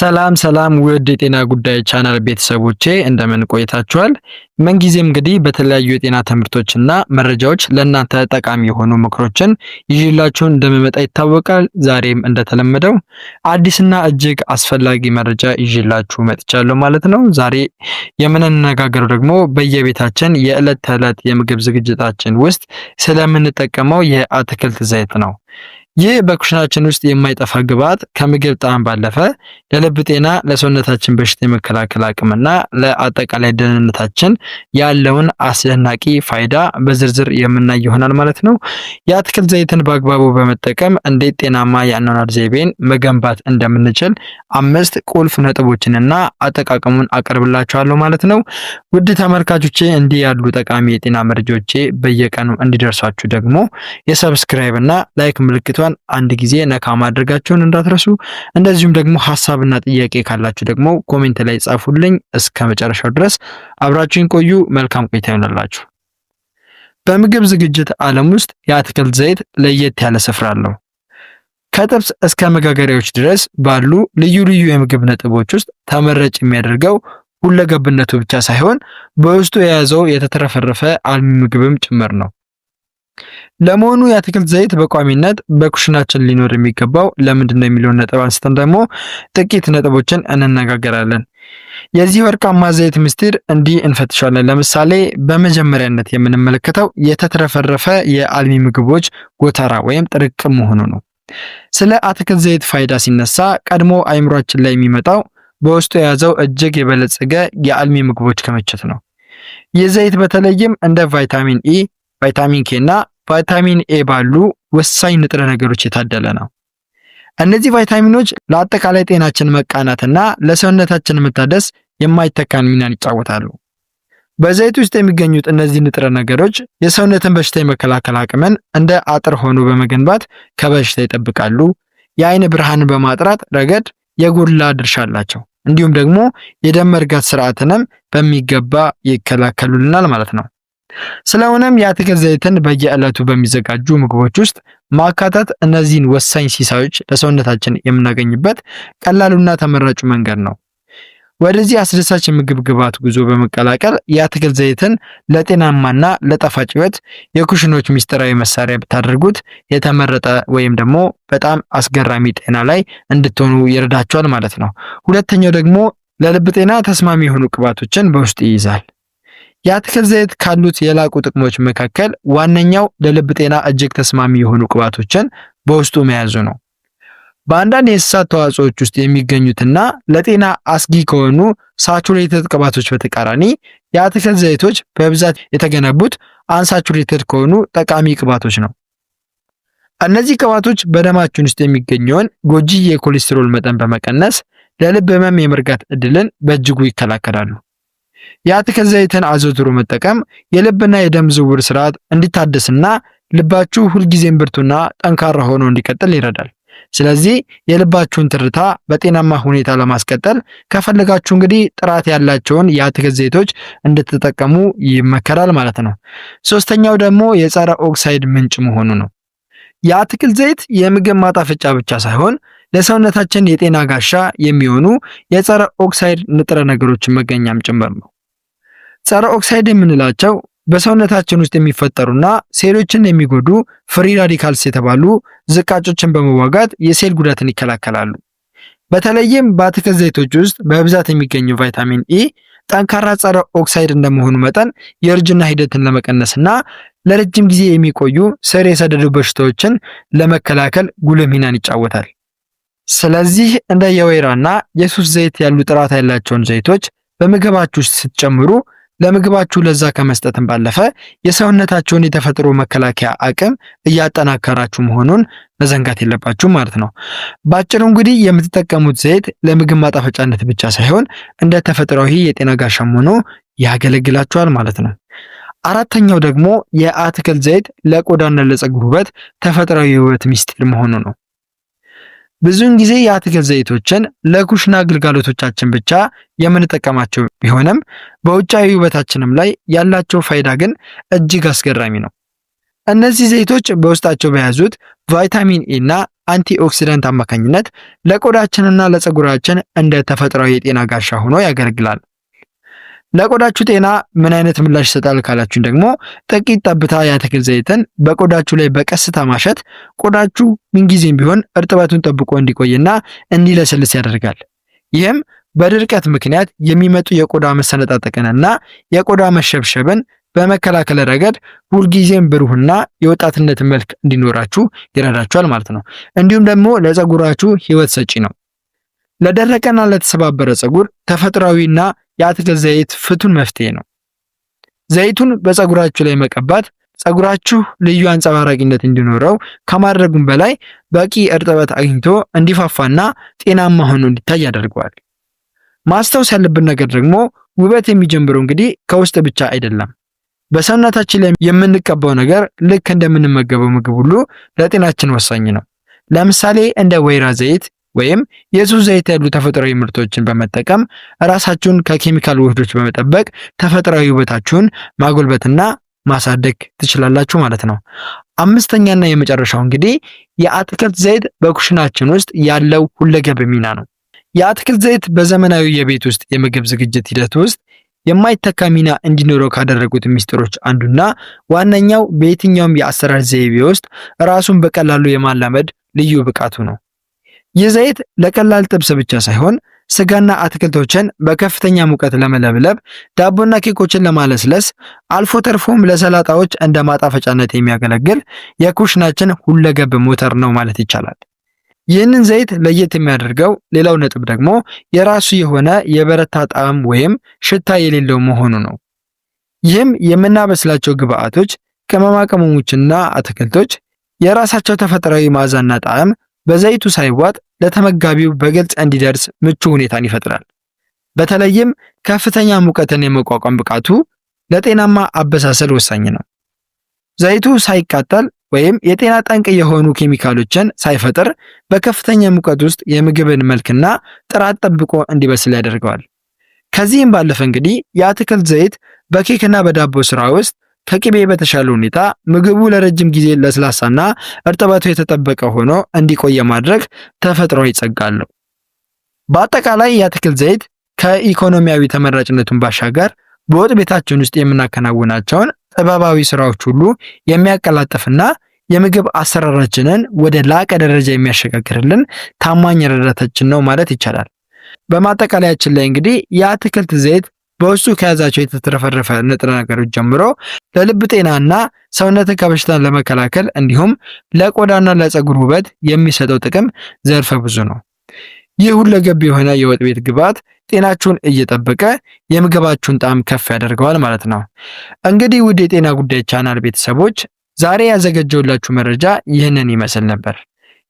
ሰላም ውድ የጤና ጉዳይ ቻናል ቤተሰቦቼ እንደምን ቆይታችኋል? ምንጊዜም እንግዲህ በተለያዩ የጤና ትምህርቶችና መረጃዎች ለእናንተ ጠቃሚ የሆኑ ምክሮችን ይዤላችሁ እንደምመጣ ይታወቃል። ዛሬም እንደተለመደው አዲስና እጅግ አስፈላጊ መረጃ ይዤላችሁ መጥቻለሁ ማለት ነው። ዛሬ የምንነጋገረው ደግሞ በየቤታችን የዕለት ተዕለት የምግብ ዝግጅታችን ውስጥ ስለምንጠቀመው የአትክልት ዘይት ነው። ይህ በኩሽናችን ውስጥ የማይጠፋ ግብዓት ከምግብ ጣዕም ባለፈ ለልብ ጤና፣ ለሰውነታችን በሽታ የመከላከል አቅምና ለአጠቃላይ ደህንነታችን ያለውን አስደናቂ ፋይዳ በዝርዝር የምናይ ይሆናል ማለት ነው። የአትክልት ዘይትን በአግባቡ በመጠቀም እንዴት ጤናማ የአኗኗር ዘይቤን መገንባት እንደምንችል 5 ቁልፍ ነጥቦችንና አጠቃቀሙን አቀርብላችኋለሁ ማለት ነው። ውድ ተመልካቾቼ እንዲህ ያሉ ጠቃሚ የጤና መረጃዎቼ በየቀኑ እንዲደርሷችሁ ደግሞ የሰብስክራይብ እና ላይክ ምልክቱ አንድ ጊዜ ነካ ማድረጋችሁን እንዳትረሱ። እንደዚሁም ደግሞ ሐሳብና ጥያቄ ካላችሁ ደግሞ ኮሜንት ላይ ጻፉልኝ። እስከ መጨረሻው ድረስ አብራችሁን ቆዩ። መልካም ቆይታ ይሆንላችሁ። በምግብ ዝግጅት ዓለም ውስጥ የአትክልት ዘይት ለየት ያለ ስፍራ አለው። ከጥብስ እስከ መጋገሪያዎች ድረስ ባሉ ልዩ ልዩ የምግብ ነጥቦች ውስጥ ተመራጭ የሚያደርገው ሁለገብነቱ ብቻ ሳይሆን በውስጡ የያዘው የተትረፈረፈ አልሚ ምግብም ጭምር ነው። ለመሆኑ የአትክልት ዘይት በቋሚነት በኩሽናችን ሊኖር የሚገባው ለምንድነው የሚለውን ነጥብ አንስተን ደግሞ ጥቂት ነጥቦችን እንነጋገራለን። የዚህ ወርቃማ ዘይት ምስጢር እንዲህ እንፈትሻለን። ለምሳሌ በመጀመሪያነት የምንመለከተው የተትረፈረፈ የአልሚ ምግቦች ጎተራ ወይም ጥርቅም መሆኑ ነው። ስለ አትክልት ዘይት ፋይዳ ሲነሳ ቀድሞ አይምሯችን ላይ የሚመጣው በውስጡ የያዘው እጅግ የበለጸገ የአልሚ ምግቦች ክምችት ነው። ይህ ዘይት በተለይም እንደ ቫይታሚን ኢ፣ ቫይታሚን ኬ እና ቫይታሚን ኤ ባሉ ወሳኝ ንጥረ ነገሮች የታደለ ነው። እነዚህ ቫይታሚኖች ለአጠቃላይ ጤናችን መቃናትና ለሰውነታችን መታደስ የማይተካን ሚናን ይጫወታሉ። በዘይት ውስጥ የሚገኙት እነዚህ ንጥረ ነገሮች የሰውነትን በሽታ የመከላከል አቅምን እንደ አጥር ሆኖ በመገንባት ከበሽታ ይጠብቃሉ። የአይን ብርሃንን በማጥራት ረገድ የጎላ ድርሻ አላቸው። እንዲሁም ደግሞ የደም መርጋት ስርዓትንም በሚገባ ይከላከሉልናል ማለት ነው። ስለሆነም የአትክልት ዘይትን በየዕለቱ በሚዘጋጁ ምግቦች ውስጥ ማካተት እነዚህን ወሳኝ ሲሳዮች ለሰውነታችን የምናገኝበት ቀላሉና ተመራጩ መንገድ ነው። ወደዚህ አስደሳች የምግብ ግብዓት ጉዞ በመቀላቀል የአትክልት ዘይትን ለጤናማና ለጣፋጭ ሕይወት የኩሽኖች ሚስጥራዊ መሳሪያ ብታደርጉት የተመረጠ ወይም ደግሞ በጣም አስገራሚ ጤና ላይ እንድትሆኑ ይረዳቸዋል ማለት ነው። ሁለተኛው ደግሞ ለልብ ጤና ተስማሚ የሆኑ ቅባቶችን በውስጡ ይይዛል። የአትክልት ዘይት ካሉት የላቁ ጥቅሞች መካከል ዋነኛው ለልብ ጤና እጅግ ተስማሚ የሆኑ ቅባቶችን በውስጡ መያዙ ነው። በአንዳንድ የእንስሳት ተዋጽኦዎች ውስጥ የሚገኙትና ለጤና አስጊ ከሆኑ ሳቹሬትድ ቅባቶች በተቃራኒ የአትክልት ዘይቶች በብዛት የተገነቡት አንሳቹሬትድ ከሆኑ ጠቃሚ ቅባቶች ነው። እነዚህ ቅባቶች በደማችን ውስጥ የሚገኘውን ጎጂ የኮሌስትሮል መጠን በመቀነስ ለልብ ህመም የመርጋት ዕድልን በእጅጉ ይከላከላሉ። የአትክልት ዘይትን አዘውትሮ መጠቀም የልብና የደም ዝውውር ስርዓት እንዲታደስና ልባችሁ ሁልጊዜም ብርቱና ጠንካራ ሆኖ እንዲቀጥል ይረዳል። ስለዚህ የልባችሁን ትርታ በጤናማ ሁኔታ ለማስቀጠል ከፈለጋችሁ እንግዲህ ጥራት ያላቸውን የአትክልት ዘይቶች እንድትጠቀሙ ይመከራል ማለት ነው። ሶስተኛው ደግሞ የጸረ ኦክሳይድ ምንጭ መሆኑ ነው። የአትክልት ዘይት የምግብ ማጣፈጫ ብቻ ሳይሆን ለሰውነታችን የጤና ጋሻ የሚሆኑ የጸረ ኦክሳይድ ንጥረ ነገሮችን መገኛም ጭምር ነው። ጸረ ኦክሳይድ የምንላቸው በሰውነታችን ውስጥ የሚፈጠሩና ሴሎችን የሚጎዱ ፍሪ ራዲካልስ የተባሉ ዝቃጮችን በመዋጋት የሴል ጉዳትን ይከላከላሉ። በተለይም በአትክልት ዘይቶች ውስጥ በብዛት የሚገኘው ቫይታሚን ኢ ጠንካራ ጸረ ኦክሳይድ እንደመሆኑ መጠን የእርጅና ሂደትን ለመቀነስና ለረጅም ጊዜ የሚቆዩ ስር የሰደዱ በሽታዎችን ለመከላከል ጉልህ ሚናን ይጫወታል። ስለዚህ እንደ የወይራና የሱፍ ዘይት ያሉ ጥራት ያላቸውን ዘይቶች በምግባችሁ ውስጥ ስትጨምሩ ለምግባችሁ ለዛ ከመስጠትም ባለፈ የሰውነታችሁን የተፈጥሮ መከላከያ አቅም እያጠናከራችሁ መሆኑን መዘንጋት የለባችሁም ማለት ነው። ባጭሩ እንግዲህ የምትጠቀሙት ዘይት ለምግብ ማጣፈጫነት ብቻ ሳይሆን እንደ ተፈጥሯዊ የጤና ጋሻም ሆኖ ያገለግላችኋል ማለት ነው። አራተኛው ደግሞ የአትክልት ዘይት ለቆዳና ለፀጉር ውበት ተፈጥሯዊ የውበት ሚስጥር መሆኑ ነው። ብዙውን ጊዜ የአትክልት ዘይቶችን ለኩሽና አገልግሎቶቻችን ብቻ የምንጠቀማቸው ቢሆንም በውጫዊ ውበታችንም ላይ ያላቸው ፋይዳ ግን እጅግ አስገራሚ ነው። እነዚህ ዘይቶች በውስጣቸው በያዙት ቫይታሚን ኤ እና አንቲኦክሲዳንት አማካኝነት ለቆዳችንና ለፀጉራችን እንደ ተፈጥሯዊ የጤና ጋሻ ሆኖ ያገለግላል። ለቆዳችሁ ጤና ምን አይነት ምላሽ ይሰጣል ካላችሁን ደግሞ ጥቂት ጠብታ የአትክልት ዘይትን በቆዳችሁ ላይ በቀስታ ማሸት ቆዳችሁ ምንጊዜም ቢሆን እርጥበቱን ጠብቆ እንዲቆይና እንዲለሰልስ ያደርጋል። ይህም በድርቀት ምክንያት የሚመጡ የቆዳ መሰነጣጠቅንና የቆዳ መሸብሸብን በመከላከል ረገድ ሁልጊዜም ብሩህና የወጣትነት መልክ እንዲኖራችሁ ይረዳችኋል ማለት ነው። እንዲሁም ደግሞ ለፀጉራችሁ ህይወት ሰጪ ነው። ለደረቀና ለተሰባበረ ፀጉር ተፈጥሯዊና የአትክልት ዘይት ፍቱን መፍትሄ ነው። ዘይቱን በፀጉራችሁ ላይ መቀባት ፀጉራችሁ ልዩ አንጸባራቂነት እንዲኖረው ከማድረጉም በላይ በቂ እርጥበት አግኝቶ እንዲፋፋና ጤናማ ሆኖ እንዲታይ ያደርገዋል። ማስታወስ ያለብን ነገር ደግሞ ውበት የሚጀምረው እንግዲህ ከውስጥ ብቻ አይደለም። በሰውነታችን ላይ የምንቀባው ነገር ልክ እንደምንመገበው ምግብ ሁሉ ለጤናችን ወሳኝ ነው። ለምሳሌ እንደ ወይራ ዘይት ወይም የሱፍ ዘይት ያሉ ተፈጥሯዊ ምርቶችን በመጠቀም ራሳችሁን ከኬሚካል ውህዶች በመጠበቅ ተፈጥሯዊ ውበታችሁን ማጎልበትና ማሳደግ ትችላላችሁ ማለት ነው። አምስተኛና የመጨረሻው እንግዲህ የአትክልት ዘይት በኩሽናችን ውስጥ ያለው ሁለገብ ሚና ነው። የአትክልት ዘይት በዘመናዊ የቤት ውስጥ የምግብ ዝግጅት ሂደት ውስጥ የማይተካ ሚና እንዲኖረው ካደረጉት ሚስጥሮች አንዱና ዋነኛው በየትኛውም የአሰራር ዘይቤ ውስጥ ራሱን በቀላሉ የማላመድ ልዩ ብቃቱ ነው። ይህ ዘይት ለቀላል ጥብስ ብቻ ሳይሆን ስጋና አትክልቶችን በከፍተኛ ሙቀት ለመለብለብ፣ ዳቦና ኬኮችን ለማለስለስ፣ አልፎ ተርፎም ለሰላጣዎች እንደ ማጣፈጫነት የሚያገለግል የኩሽናችን ሁለገብ ሞተር ነው ማለት ይቻላል። ይህንን ዘይት ለየት የሚያደርገው ሌላው ነጥብ ደግሞ የራሱ የሆነ የበረታ ጣዕም ወይም ሽታ የሌለው መሆኑ ነው። ይህም የምናበስላቸው ግብአቶች፣ ቅመማ ቅመሞችና አትክልቶች የራሳቸው ተፈጥሯዊ መዓዛና ጣዕም በዘይቱ ሳይዋጥ ለተመጋቢው በግልጽ እንዲደርስ ምቹ ሁኔታን ይፈጥራል። በተለይም ከፍተኛ ሙቀትን የመቋቋም ብቃቱ ለጤናማ አበሳሰል ወሳኝ ነው። ዘይቱ ሳይቃጠል ወይም የጤና ጠንቅ የሆኑ ኬሚካሎችን ሳይፈጥር በከፍተኛ ሙቀት ውስጥ የምግብን መልክና ጥራት ጠብቆ እንዲበስል ያደርገዋል። ከዚህም ባለፈ እንግዲህ የአትክልት ዘይት በኬክና በዳቦ ስራ ውስጥ ከቅቤ በተሻለ ሁኔታ ምግቡ ለረጅም ጊዜ ለስላሳና እርጥበቱ የተጠበቀ ሆኖ እንዲቆይ ማድረግ ተፈጥሯዊ ጸጋ አለው። በአጠቃላይ የአትክልት ዘይት ከኢኮኖሚያዊ ተመራጭነቱን ባሻገር በወጥ ቤታችን ውስጥ የምናከናውናቸውን ጥበባዊ ስራዎች ሁሉ የሚያቀላጥፍና የምግብ አሰራራችንን ወደ ላቀ ደረጃ የሚያሸጋግርልን ታማኝ ረዳታችን ነው ማለት ይቻላል። በማጠቃለያችን ላይ እንግዲህ የአትክልት ዘይት በውስጡ ከያዛቸው የተትረፈረፈ ንጥረ ነገሮች ጀምሮ ለልብ ጤናና ሰውነትን ከበሽታን ለመከላከል እንዲሁም ለቆዳና ለፀጉር ውበት የሚሰጠው ጥቅም ዘርፈ ብዙ ነው። ይህ ሁለገብ የሆነ የወጥ ቤት ግብዓት ጤናችሁን እየጠበቀ የምግባችሁን ጣዕም ከፍ ያደርገዋል ማለት ነው። እንግዲህ ውድ የጤና ጉዳይ ቻናል ቤተሰቦች ዛሬ ያዘጋጀሁላችሁ መረጃ ይህንን ይመስል ነበር።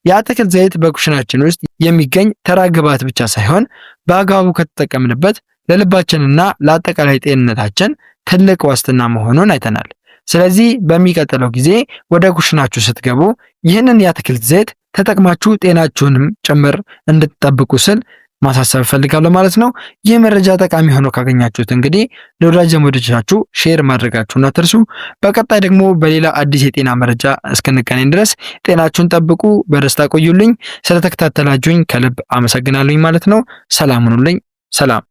የአትክልት ዘይት በኩሽናችን ውስጥ የሚገኝ ተራ ግብዓት ብቻ ሳይሆን በአግባቡ ከተጠቀምንበት ለልባችንና ለአጠቃላይ ጤንነታችን ትልቅ ዋስትና መሆኑን አይተናል። ስለዚህ በሚቀጥለው ጊዜ ወደ ኩሽናችሁ ስትገቡ ይህንን የአትክልት ዘይት ተጠቅማችሁ ጤናችሁንም ጭምር እንድትጠብቁ ስል ማሳሰብ ፈልጋለሁ ማለት ነው። ይህ መረጃ ጠቃሚ ሆኖ ካገኛችሁት እንግዲህ ለወዳጅ ዘመዶቻችሁ ሼር ማድረጋችሁን አትርሱ። በቀጣይ ደግሞ በሌላ አዲስ የጤና መረጃ እስክንገናኝ ድረስ ጤናችሁን ጠብቁ። በደስታ ቆዩልኝ። ስለተከታተላችሁኝ ከልብ አመሰግናለሁኝ ማለት ነው። ሰላም ሁኑልኝ። ሰላም